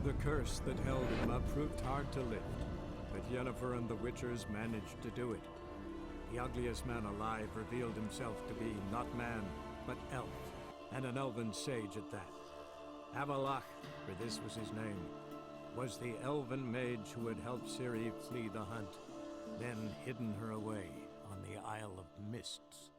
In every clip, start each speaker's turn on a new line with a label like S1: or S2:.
S1: The curse that held him up proved hard to lift, but Yennefer and the Witchers managed to do it. The ugliest man alive revealed himself to be not man, but elf, and an elven sage at that. Avallac'h, for this was his name, was the elven mage who had helped Ciri flee the hunt, then hidden her away on the Isle of Mists.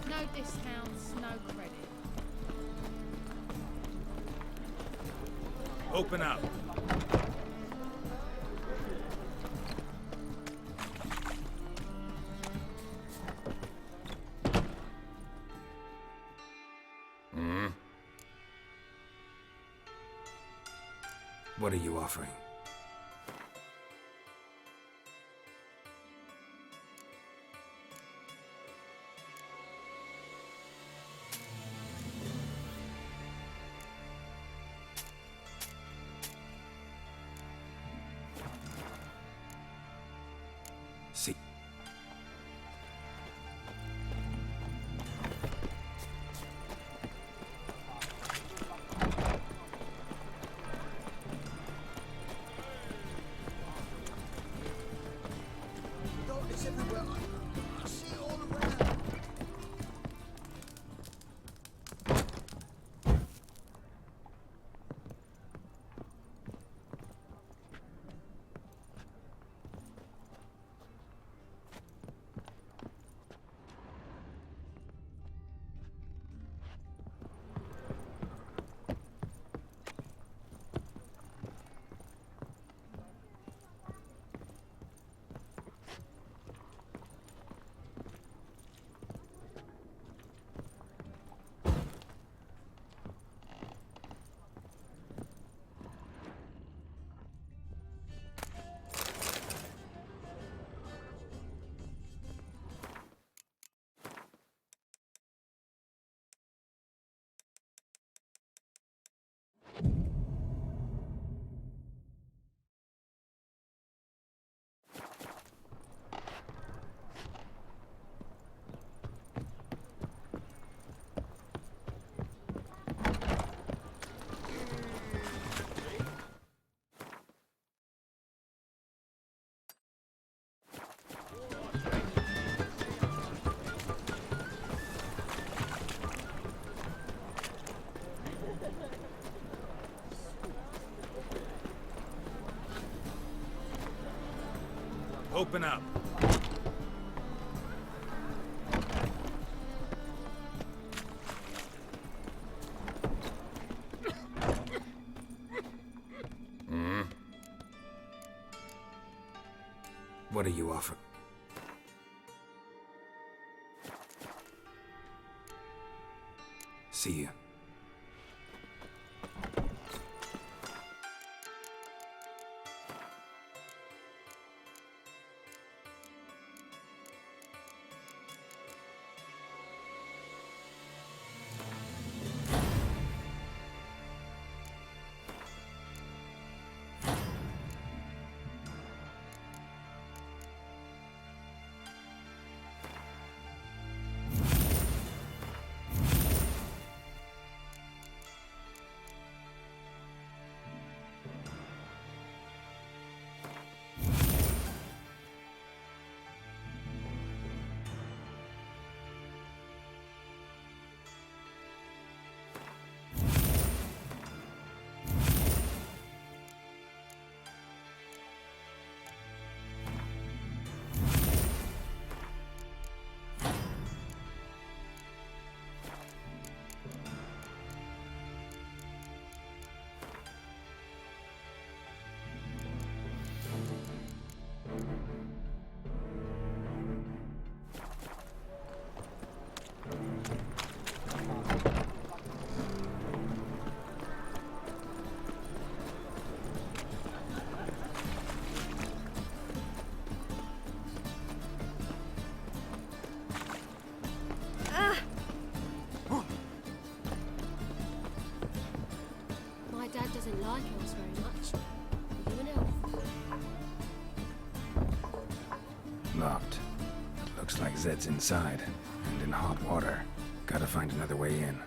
S2: No discounts, no credit.
S3: Open up.
S4: What are you offering? See.
S5: It's everywhere. I see it all around.
S3: Open up.
S4: What are you offering? See you.
S3: My dad doesn't like elves very much. Are you an elf?
S4: Locked. Looks like Zed's inside, and in hot water. Gotta find another way in.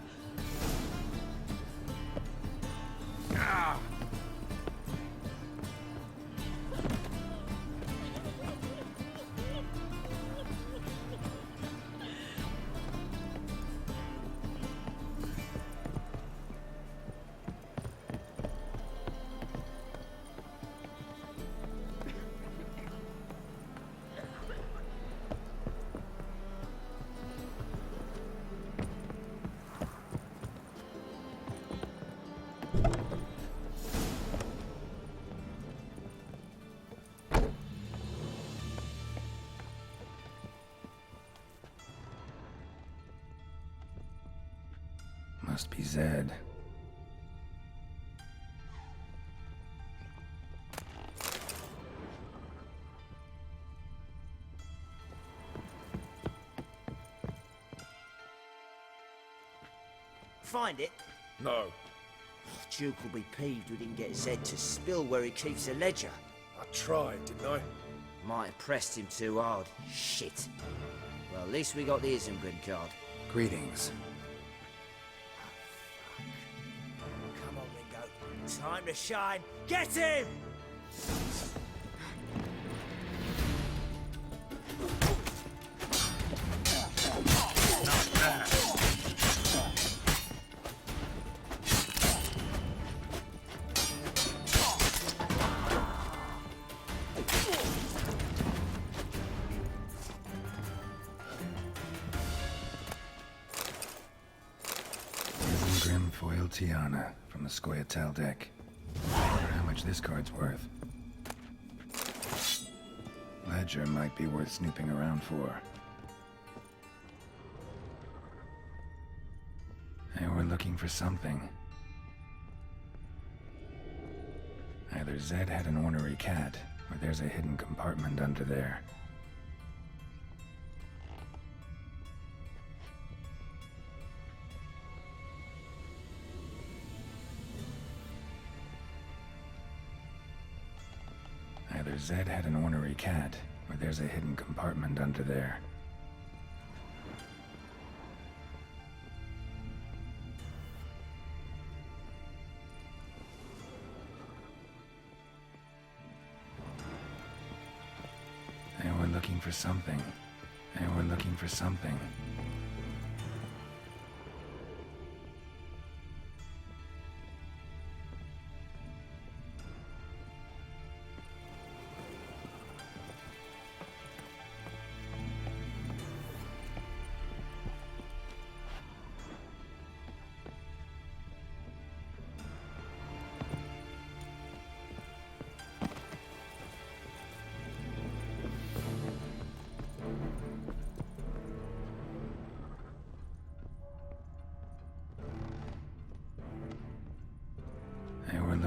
S4: Must be Zed.
S5: Find it?
S6: No.
S5: Duke will be peeved we didn't get Zed to spill where he keeps the ledger.
S6: I tried, didn't I?
S5: Might have pressed him too hard. Shit. Well, at least we got the Isengrin card.
S4: Greetings.
S5: Come on, Ringo. Time to shine. Get him!
S4: Isengrim Foil Tiana from the Scoia'tael deck. Wonder how much this card's worth. Ledger might be worth snooping around for. Hey, we're looking for something. Either Zed had an ornery cat, or there's a hidden compartment under there. Either Zed had an ornery cat, or there's a hidden compartment under there. Hey, we're looking for something. Hey, we're looking for something.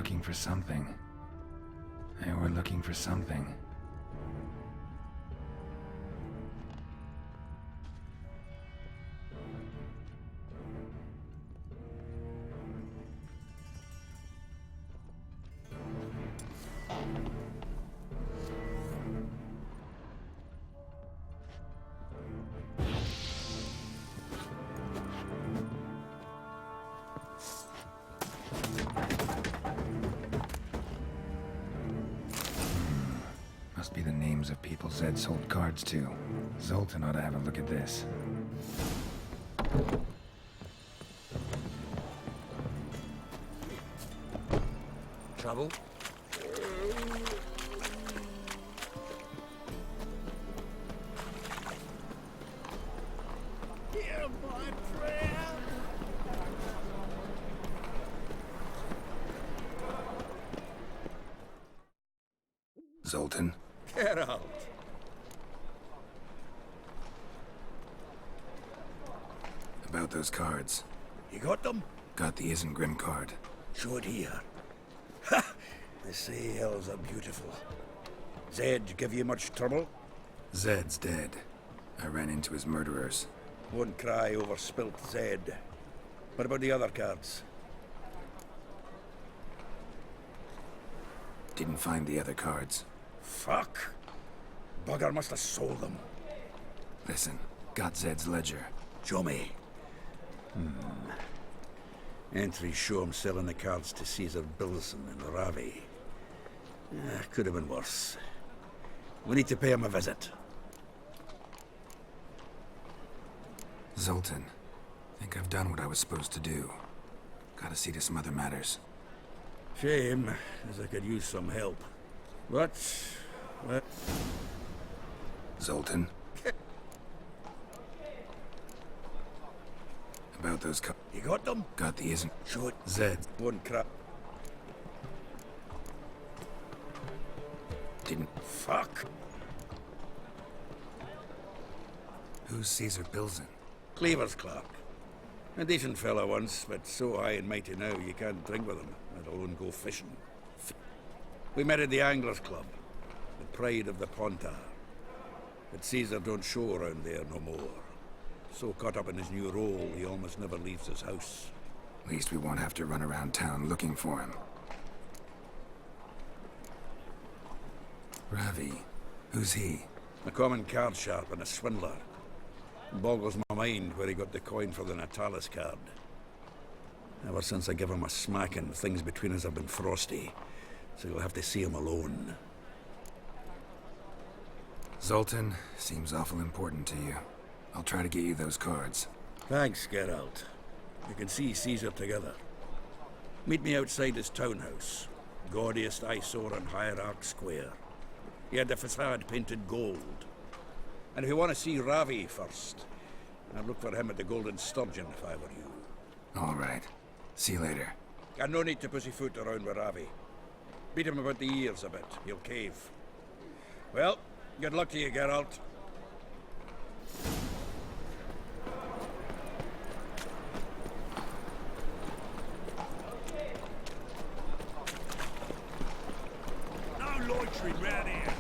S4: looking for something. They were looking for something. Must be the names of people Zed sold cards to. Zoltan ought to have a look at this.
S5: Trouble?
S4: Zoltan?
S6: Get out.
S4: About those cards.
S6: You got them?
S4: Got the Isengrim card.
S6: Show it here. Ha! They say elves are beautiful. Zed give you much trouble?
S4: Zed's dead. I ran into his murderers.
S6: Won't cry over spilt Zed. What about the other cards?
S4: Didn't find the other cards.
S6: Fuck. Bugger must have sold them.
S4: Listen, got Zed's ledger.
S6: Show me. Entries show him selling the cards to Caesar Bilson and Ravi. Could have been worse. We need to pay him a visit.
S4: Zoltan, think I've done what I was supposed to do. Gotta see to some other matters.
S6: Shame, as I could use some help. But, well,
S4: Zoltan? About those
S6: you got them?
S4: Got the isn't.
S6: Show it.
S4: Zed.
S6: One crap.
S4: Didn't.
S6: Fuck.
S4: Who's Caesar Bilson?
S6: Cleaver's clerk. A decent fella once, but so high and mighty now you can't drink with him, let alone go fishing. We met at the Anglers Club, the pride of the Pontar. But Caesar don't show around there no more. So caught up in his new role, he almost never leaves his house.
S4: At least we won't have to run around town looking for him. Ravi. Who's he?
S6: A common card sharp and a swindler. Boggles my mind where he got the coin for the Natalis card. Ever since I gave him a smacking, things between us have been frosty. So you'll have to see him alone.
S4: Zoltan, seems awful important to you. I'll try to get you those cards.
S6: Thanks, Geralt. You can see Caesar together. Meet me outside his townhouse. Gaudiest eyesore on Hierarch Square. He had the facade painted gold. And if you want to see Ravi first, I'd look for him at the Golden Sturgeon if I were you.
S4: All right. See you later.
S6: And no need to pussyfoot around with Ravi. Beat him about the ears a bit. He'll cave. Well, good luck to you, Geralt. No loitering round here.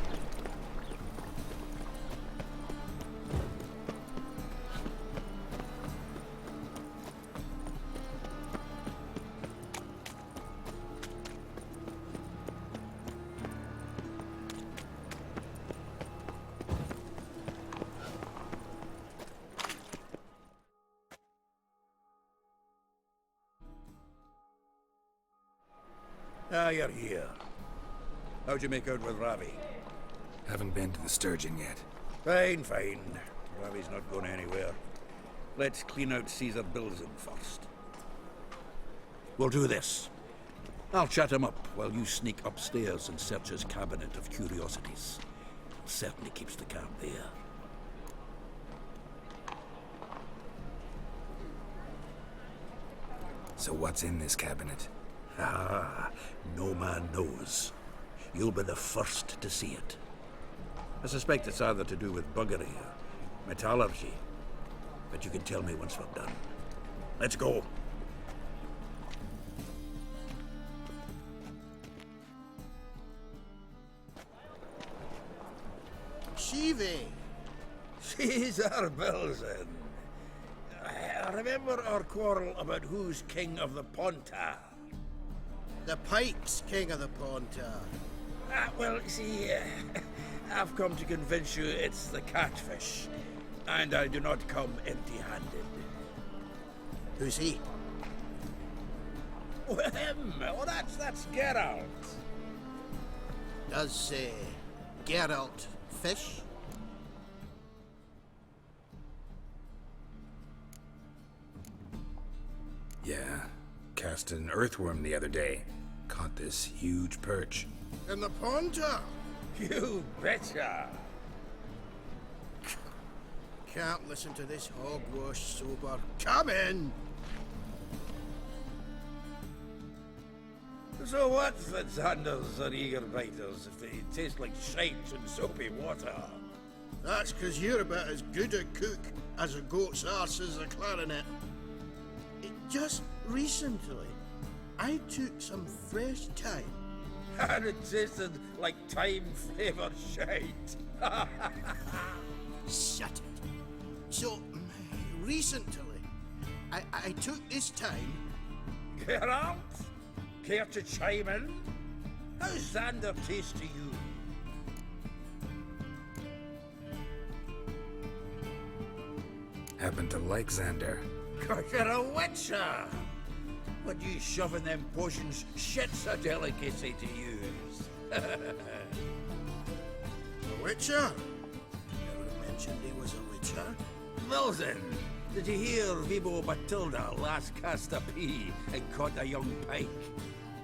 S6: Ah, you're here. How'd you make out with Ravi?
S4: Haven't been to the Sturgeon yet.
S6: Fine, fine. Ravi's not going anywhere. Let's clean out Caesar Bilson first. We'll do this. I'll chat him up while you sneak upstairs and search his cabinet of curiosities. Certainly keeps the card there.
S4: So what's in this cabinet?
S6: Ah, no man knows. You'll be the first to see it. I suspect it's either to do with buggery or metallurgy. But you can tell me once we're done. Let's go.
S7: Chive.
S6: Caesar Belzen. I remember our quarrel about who's king of the Pontar.
S7: The Pike's king of the Pontar.
S6: Well, see, I've come to convince you it's the catfish. And I do not come empty-handed.
S7: Who's he?
S6: Well, him. Oh, that's Geralt.
S7: Does Geralt fish?
S4: Yeah, cast an earthworm the other day. Caught this huge perch.
S7: In the Pontar?
S6: You betcha.
S7: Can't listen to this hogwash sober. Come in!
S6: So what's the Xanders or eager biters if they taste like shite and soapy water?
S7: That's 'cause you're about as good a cook as a goat's arse is a clarinet. Just recently, I took some fresh thyme.
S6: And it tasted like thyme-flavoured shite.
S7: Shut it. So, recently, I took this thyme.
S6: Geralt? Care to chime in? How's Xander taste to you?
S4: Happen to like Xander.
S6: 'Cause you're a witcher! But you shoving them potions, shit's a delicacy to use.
S7: A witcher? Never mentioned he was a witcher.
S6: Wilson, did you hear Vibo Matilda last cast a pea and caught a young pike?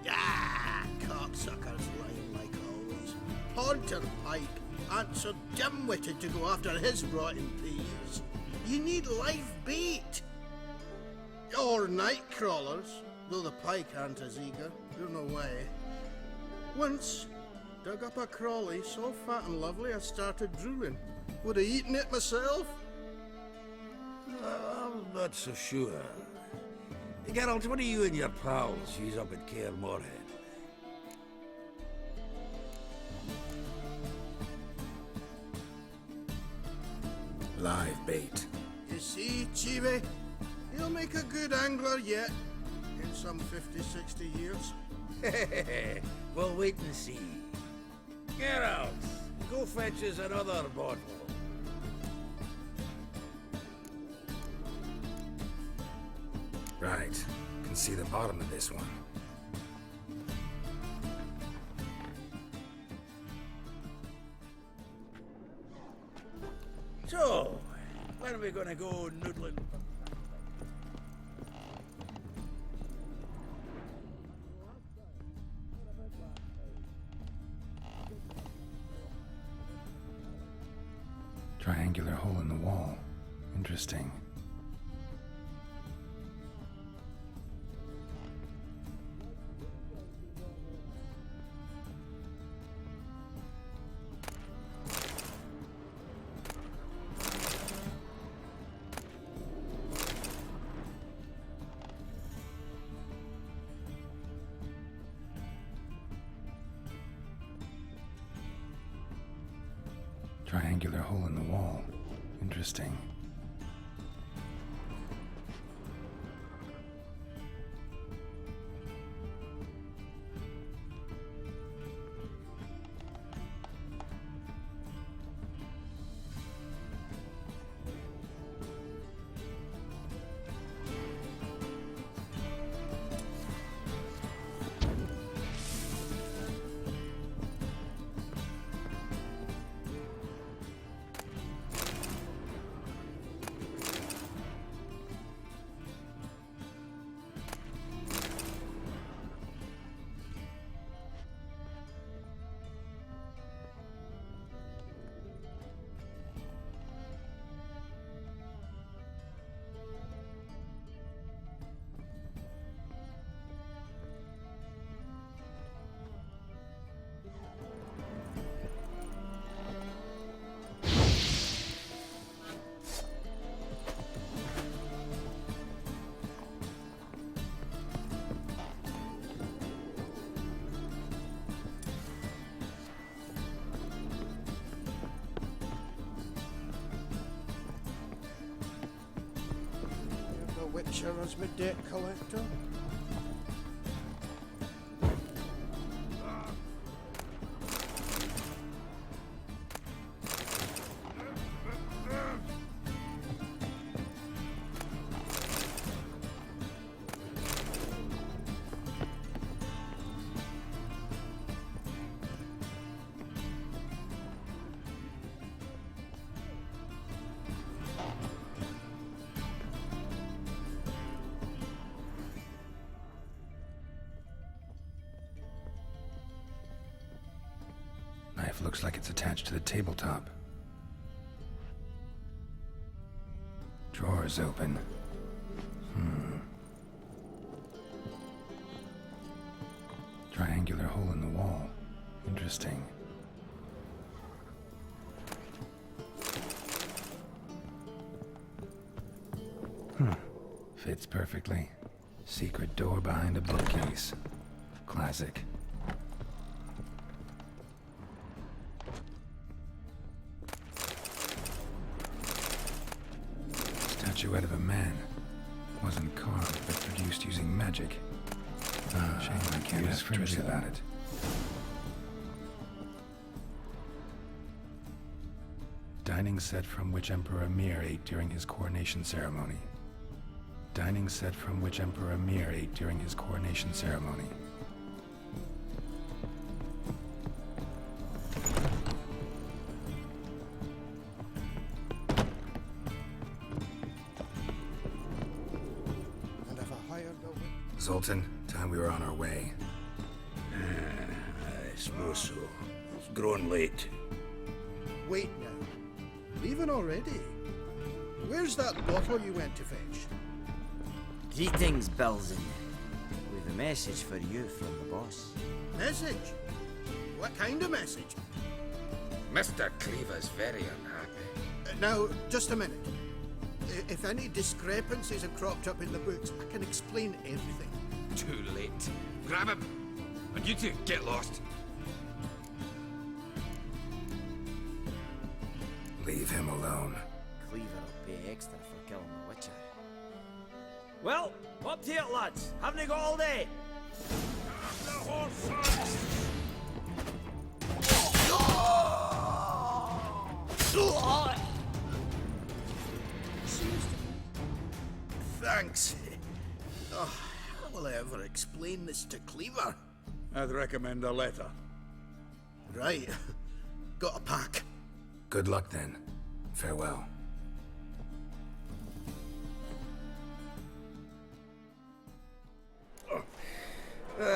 S7: Ah, cocksuckers lying like always. Haunter Pike ain't so dim-witted to go after his rotten peas. You need live bait. Or night crawlers, though the pike aren't as eager. There's no way. Once, dug up a crawly so fat and lovely I started drooling. Would have eaten it myself.
S6: I'm not so sure. Geralt, what do you and your pals use up at Kaer Morhen?
S4: Live bait.
S7: You see, Chive, he'll make a good angler yet. In some 50, 60 years.
S6: We'll wait and see. Geralt, go fetch us another bottle.
S4: Right. Can see the bottom of this one.
S6: So, when are we gonna go noodling?
S4: Triangular hole in the wall. Interesting. Triangular hole in the wall. Interesting.
S7: Witcher as my debt collector?
S4: Knife looks like it's attached to the tabletop. Drawer's open. Triangular hole in the wall. Interesting. Fits perfectly. Secret door behind a bookcase. Classic. Statuette of a man. Wasn't carved, but produced using magic. Shame I can't ask Trish about it. Dining set from which Emperor Emir ate during his coronation ceremony. Dining set from which Emperor Emir ate during his coronation ceremony. Zoltan, time we were on our way.
S6: I suppose so. It's growing late.
S7: Wait now. Leaving already? Where's that bottle you went to fetch?
S5: Greetings, Belzen. We've a message for you from the boss.
S7: Message? What kind of message?
S8: Mr. Cleaver's very unhappy.
S7: Now, just a minute. If any discrepancies have cropped up in the books, I can explain everything.
S8: Too late. Grab him! And you two, get lost.
S4: Leave him alone.
S5: Cleaver will pay extra for killing the Witcher. Well, up to it, lads. Haven't you got all day?
S7: Thanks. Oh, how will I ever explain this to Cleaver?
S6: I'd recommend a letter.
S7: Right. Got a pack.
S4: Good luck then. Farewell.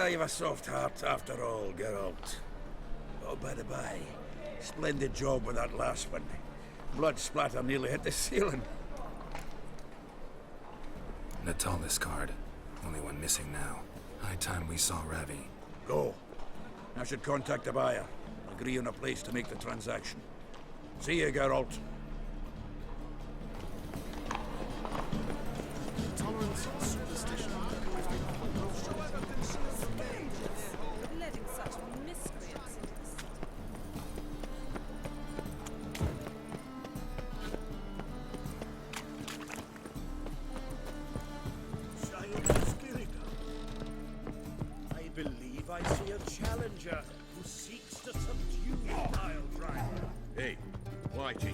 S6: You've a soft heart after all, Geralt. Oh, by the by, splendid job with that last one. Blood splatter nearly hit the ceiling.
S4: Natalis card. Only one missing now. High time we saw Ravi.
S6: Go. I should contact the buyer. Agree on a place to make the transaction. See you, Geralt.
S7: Tolerance and superstition.
S2: Letting such miscreants into the city.
S9: I believe I see a challenger who seeks to subdue the Nile Dragon.
S8: Hey, Whitey.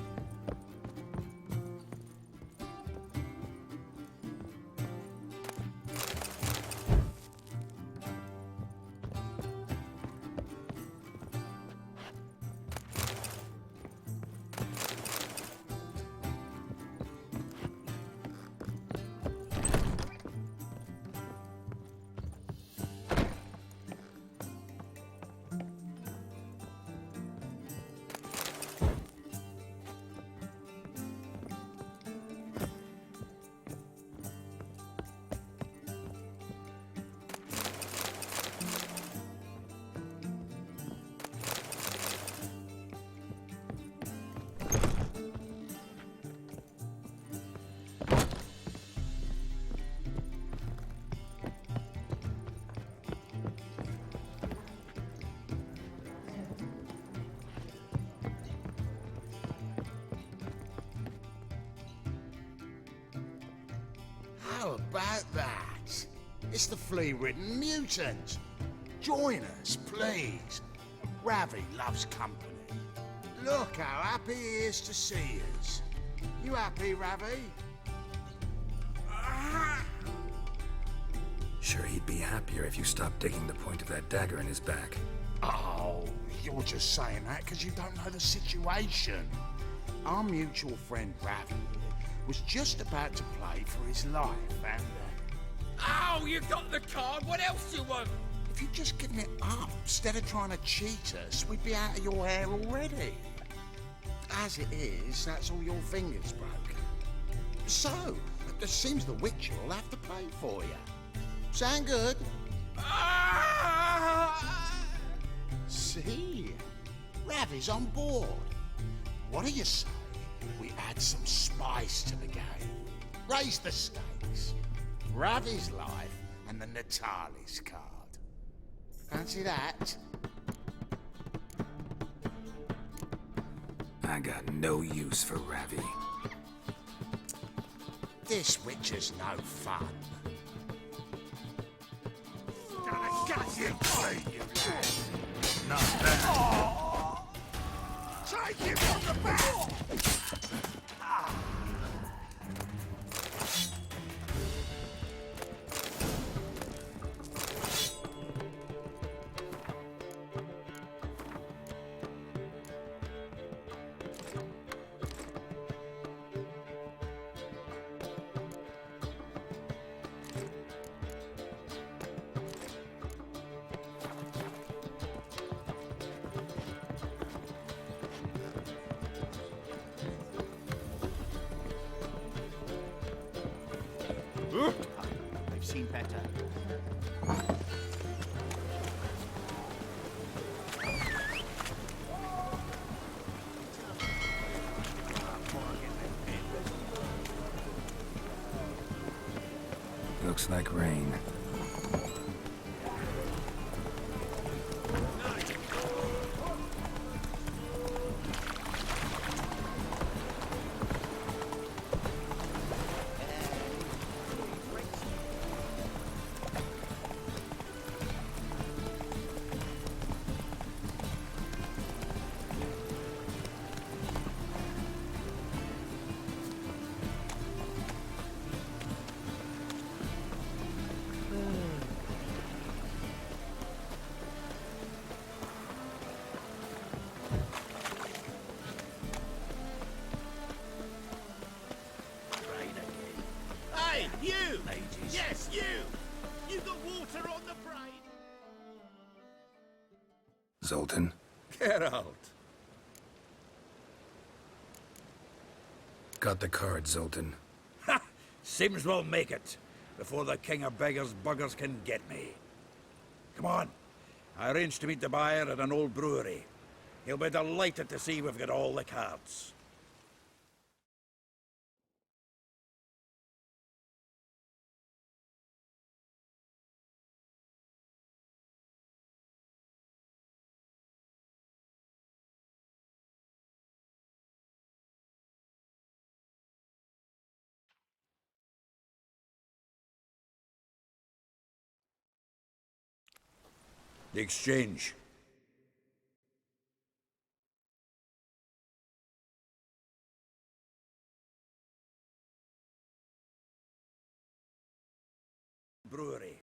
S10: about that. It's the flea-ridden mutant. Join us, please. Ravi loves company. Look how happy he is to see us. You happy, Ravi?
S4: Sure, he'd be happier if you stopped digging the point of that dagger in his back.
S10: Oh, you're just saying that because you don't know the situation. Our mutual friend Ravi was just about to play for his life, and...
S8: Oh, you got the card. What else do you want?
S10: if you'd just given it up instead of trying to cheat us, we'd be out of your hair already. As it is, that's all your fingers broke. So, it seems the Witcher will have to play for you. Sound good? See? Ravi's on board. What do you say we add some spice to the game? Raise the stakes. Ravi's life and the Natalis card. Fancy that?
S4: I got no use for Ravi.
S10: This Witcher's no fun.
S8: Gonna gut you clean, you lad.
S10: Not bad.
S8: Take him on the back!
S11: I've seen better.
S4: Looks like rain.
S7: Hey, you! Yes, you! You got water on the brain!
S4: Zoltan?
S6: Geralt!
S4: Got the card, Zoltan.
S6: Ha! Seems we'll make it, before the king of beggars buggers can get me. Come on. I arranged to meet the buyer at an old brewery. He'll be delighted to see we've got all the cards. The exchange. Brewery.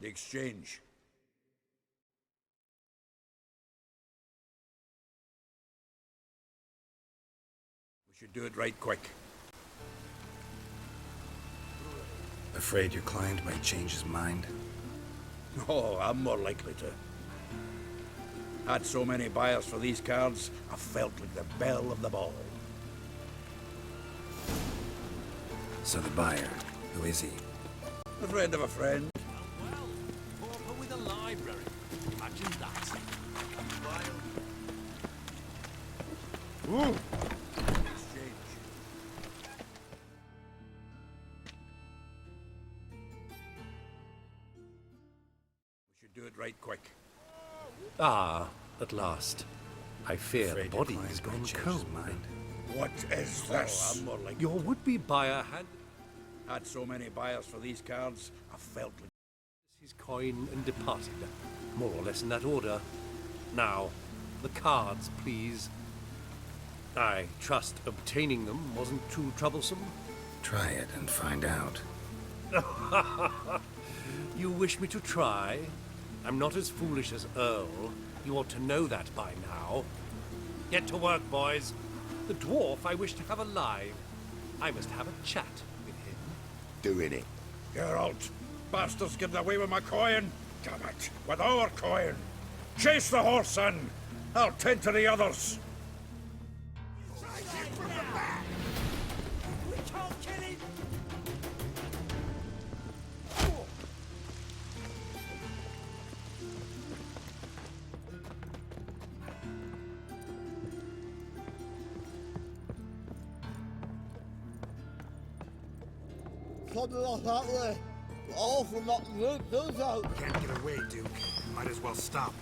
S6: The exchange. We should do it right quick.
S4: Afraid your client might change his mind?
S6: Oh, I'm more likely to. Had so many buyers for these cards, I felt like the belle of the ball.
S4: So the buyer, who is he?
S6: A friend of a friend.
S9: Pauper with a library. Imagine that.
S6: Exchange. We should do it right quick.
S12: Ah, at last. I fear the body has gone cold.
S6: What is this? I'm more like
S12: Your would-be buyer
S6: had so many buyers for these cards, I felt like
S12: his coin and departed, more or less in that order. Now, the cards, please. I trust obtaining them wasn't too troublesome.
S4: Try it and find out.
S12: You wish me to try? I'm not as foolish as Earl. You ought to know that by now. Get to work, boys. The dwarf I wish to have alive. I must have a chat with him.
S10: Doing it.
S6: Geralt, bastards getting away with my coin. Damn it, with our coin. Chase the horse in. I'll tend to the others.
S9: We can't kill him!
S7: Something like that way. All for not loot those out.
S8: Can't get away, Duke. Might as well stop.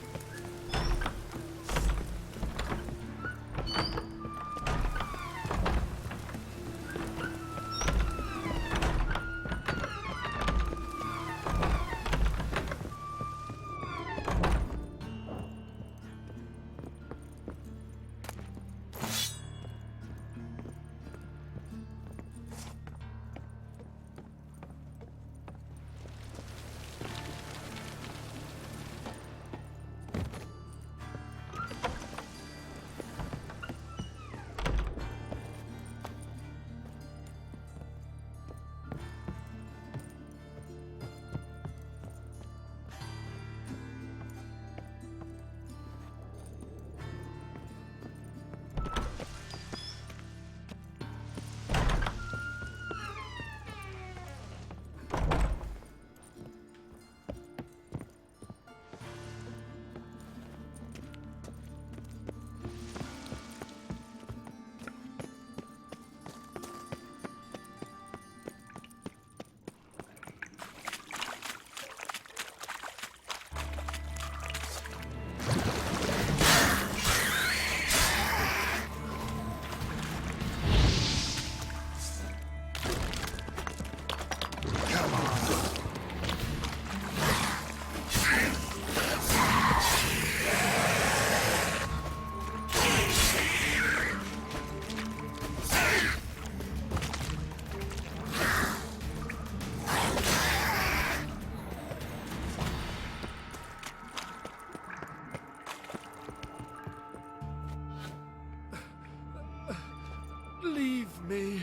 S12: Leave me,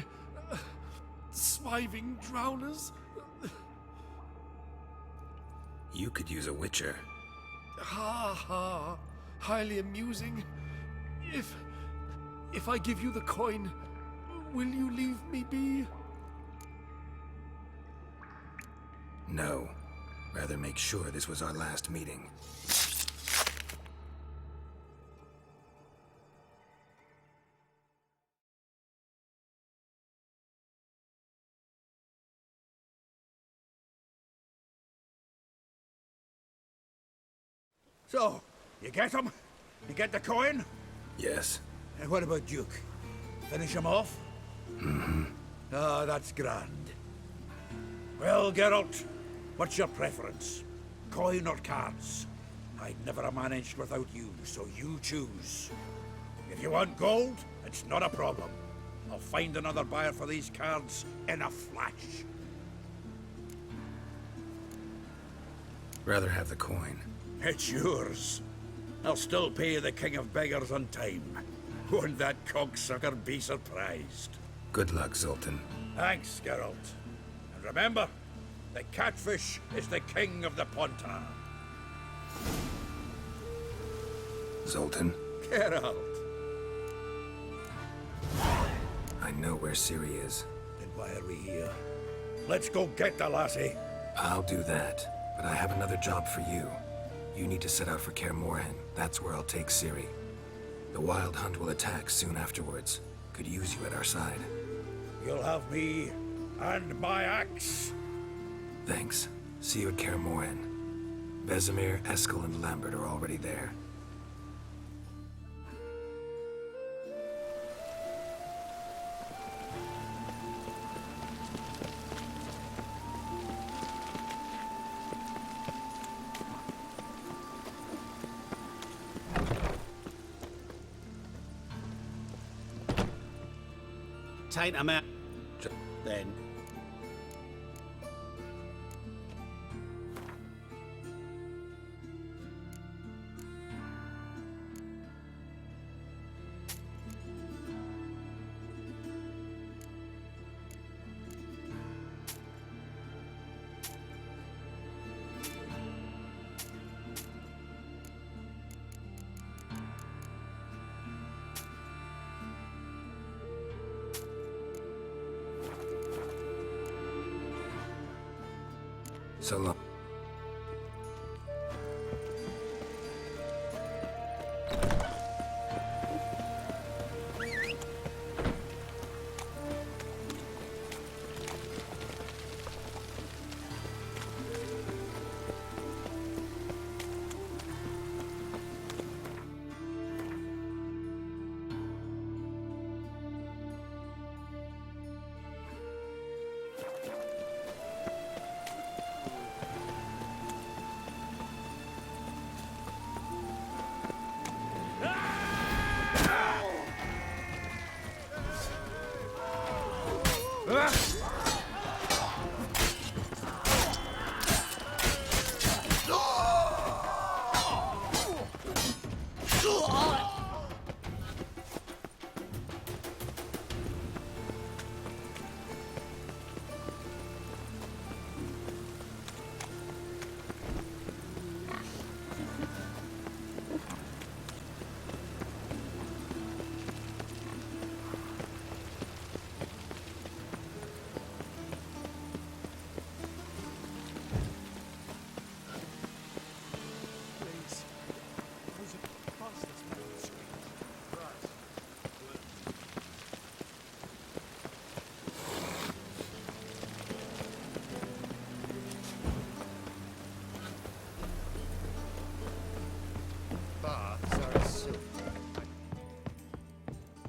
S12: swiving drowners.
S4: You could use a witcher.
S12: Ha ha, highly amusing. If I give you the coin, will you leave me be?
S4: No. Rather make sure this was our last meeting.
S6: So, you get him? You get the coin?
S4: Yes.
S6: And what about Duke? Finish him off?
S4: Mm-hmm.
S6: Ah, that's grand. Well, Geralt, what's your preference? Coin or cards? I'd never have managed without you, so you choose. If you want gold, it's not a problem. I'll find another buyer for these cards in a flash.
S4: Rather have the coin.
S6: It's yours. I'll still pay the King of Beggars on time. Won't that cocksucker be surprised?
S4: Good luck, Zoltan.
S6: Thanks, Geralt. And remember, the catfish is the king of the Pontar.
S4: Zoltan?
S6: Geralt.
S4: I know where Ciri is.
S6: Then why are we here? Let's go get the lassie.
S4: I'll do that, but I have another job for you. You need to set out for Kaer Morhen. That's where I'll take Ciri. The Wild Hunt will attack soon afterwards. Could use you at our side.
S6: You'll have me and my axe.
S4: Thanks. See you at Kaer Morhen. Vesemir, Eskel, and Lambert are already there.
S11: Take them out. Then.
S4: So long.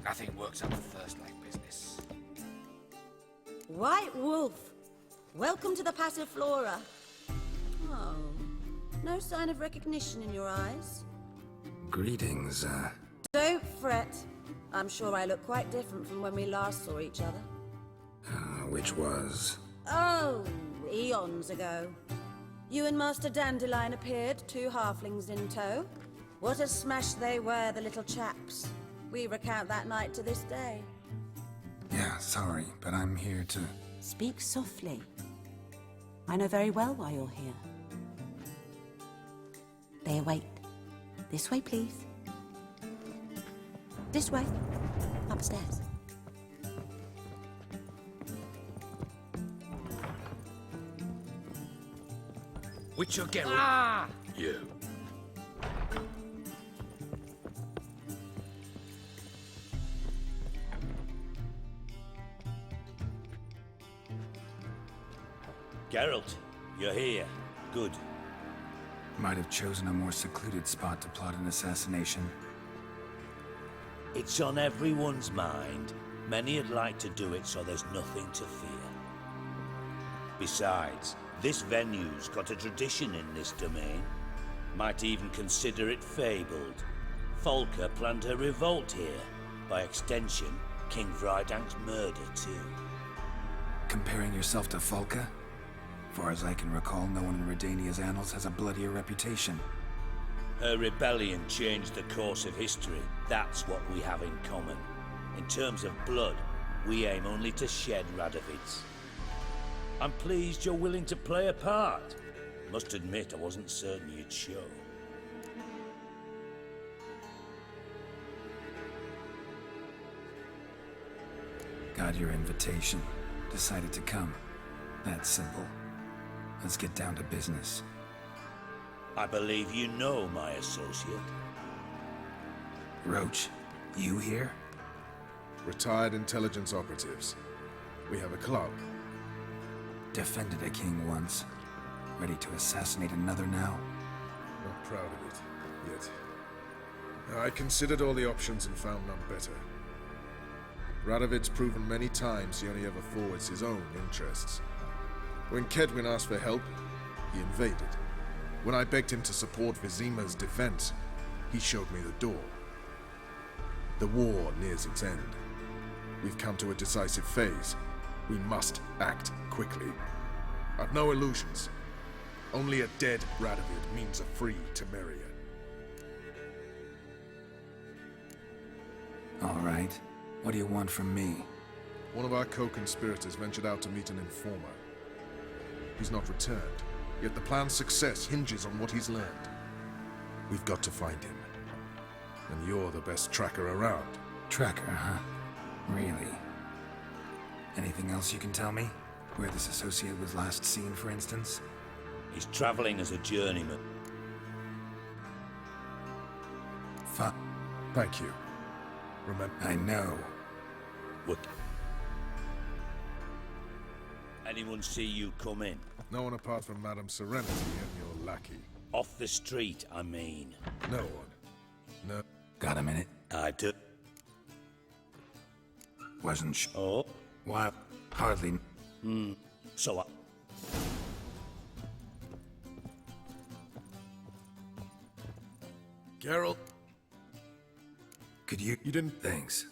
S8: Nothing works up the first like business.
S13: White Wolf, welcome to the Passiflora. Oh, no sign of recognition in your eyes?
S4: Greetings,
S13: Don't fret. I'm sure I look quite different from when we last saw each other.
S4: which was?
S13: Oh, eons ago. You and Master Dandelion appeared, 2 halflings in tow. What a smash they were, the little chaps. We recount that night to this day.
S4: Yeah, sorry, but I'm here to...
S14: Speak softly. I know very well why you're here. They await. This way, please. This way. Upstairs.
S8: Witcher Geralt.
S5: Ah!
S8: You.
S9: Geralt, you're here. Good.
S4: Might have chosen a more secluded spot to plot an assassination.
S9: It's on everyone's mind. Many would like to do it, so there's nothing to fear. Besides, this venue's got a tradition in this domain. Might even consider it fabled. Folka planned her revolt here. By extension, King Vrydank's murder too.
S4: Comparing yourself to Folka? Far as I can recall, no one in Redania's annals has a bloodier reputation.
S9: Her rebellion changed the course of history. That's what we have in common. In terms of blood, we aim only to shed Radovid's. I'm pleased you're willing to play a part. Must admit, I wasn't certain you'd show.
S4: Got your invitation. Decided to come. That's simple. Let's get down to business.
S9: I believe you know my associate.
S4: Roach, you here?
S15: Retired intelligence operatives. We have a club.
S4: Defended a king once. Ready to assassinate another now?
S15: Not proud of it, yet. I considered all the options and found none better. Radovid's proven many times he only ever forwards his own interests. When Kedwin asked for help, he invaded. When I begged him to support Vizima's defense, he showed me the door. The war nears its end. We've come to a decisive phase. We must act quickly. I've no illusions. Only a dead Radovid means a free Temeria.
S4: All right. What do you want from me?
S15: One of our co-conspirators ventured out to meet an informer. He's not returned, yet the plan's success hinges on what he's learned. We've got to find him. And you're the best tracker around.
S4: Tracker, huh? Really? Anything else you can tell me? Where this associate was last seen, for instance?
S9: He's traveling as a journeyman.
S15: Thank you. Remember...
S4: I know.
S9: What? Anyone see you come in?
S15: No one apart from Madame Serenity and your lackey.
S9: Off the street, I mean.
S15: No one. No.
S4: Got a minute?
S9: I do.
S4: Wasn't sure.
S9: Oh?
S4: What? Hardly.
S9: So what?
S15: Geralt?
S4: Could you...
S15: You didn't...
S4: Thanks.